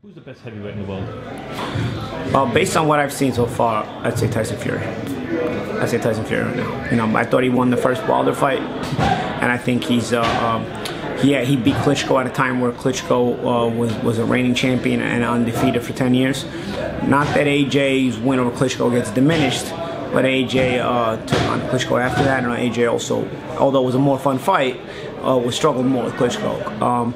Who's the best heavyweight in the world? Based on what I've seen so far, I'd say Tyson Fury. I'd say Tyson Fury right now. You know, I thought he won the first Wilder fight, and I think he's he beat Klitschko at a time where Klitschko was a reigning champion and undefeated for 10 years. Not that AJ's win over Klitschko gets diminished, but AJ took on Klitschko after that, and AJ also, although it was a more fun fight, was struggled more with Klitschko.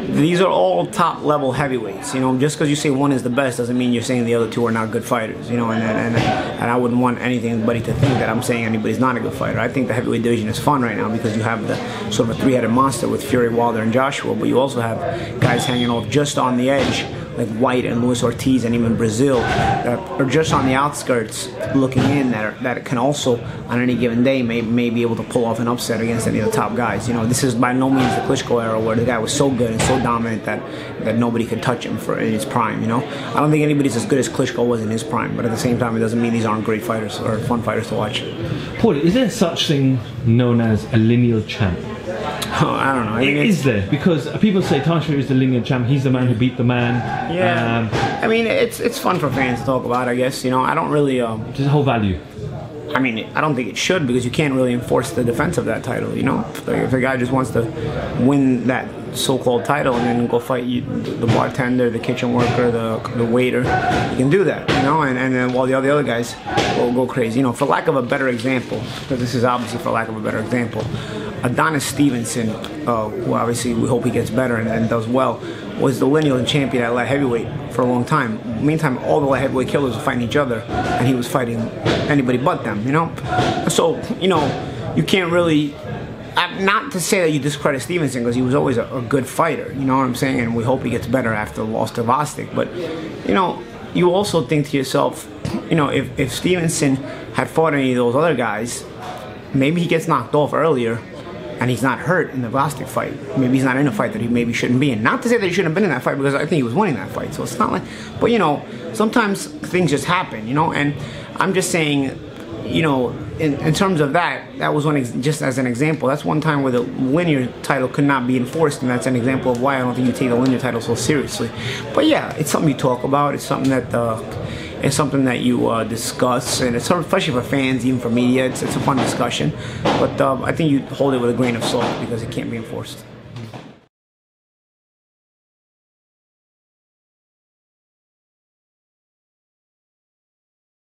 These are all top-level heavyweights. You know, just because you say one is the best doesn't mean you're saying the other two are not good fighters. You know, and I wouldn't want anybody to think that I'm saying anybody's not a good fighter. I think the heavyweight division is fun right now because you have the sort of a three-headed monster with Fury, Wilder, and Joshua, but you also have guys hanging off just on the edge, like White and Luis Ortiz and even Brazil, that are just on the outskirts looking in, that can also, on any given day, may be able to pull off an upset against any of the top guys. You know, this is by no means the Klitschko era where the guy was so good and so dominant that nobody could touch him in his prime, you know? I don't think anybody's as good as Klitschko was in his prime, but at the same time, it doesn't mean these aren't great fighters or fun fighters to watch. Paulie, is there such thing known as a lineal champ? Oh, I don't know. Is there? Because people say Tyson Fury is the lineal champ. He's the man who beat the man. Yeah. I mean, it's fun for fans to talk about, I guess. You know, I don't really. There's a whole value. I mean, I don't think it should, because you can't really enforce the defense of that title. You know, if a guy just wants to win that so-called title and then go fight the bartender, the kitchen worker, the waiter, you can do that. You know, and then while the other guys will go crazy. You know, for lack of a better example, because this is obviously for lack of a better example, Adonis Stevenson, who obviously we hope he gets better and does well, was the lineal champion at light heavyweight for a long time. Meantime, all the light heavyweight killers were fighting each other, and he was fighting anybody but them, you know? So, you know, you can't really, not to say that you discredit Stevenson, because he was always a good fighter, you know what I'm saying? And we hope he gets better after the loss to Vostok. But, you know, you also think to yourself, you know, if Stevenson had fought any of those other guys, maybe he gets knocked off earlier, and he's not hurt in the Vostok fight. Maybe he's not in a fight that he maybe shouldn't be in. Not to say that he shouldn't have been in that fight, because I think he was winning that fight. So it's not like, but you know, sometimes things just happen, you know. And I'm just saying, you know, in terms of that was one, just as an example. That's one time where the linear title could not be enforced, and that's an example of why I don't think you take the linear title so seriously. But yeah, it's something you talk about. It's something that. It's something that you discuss, and it's especially for fans, even for media. It's a fun discussion, but I think you hold it with a grain of salt because it can't be enforced.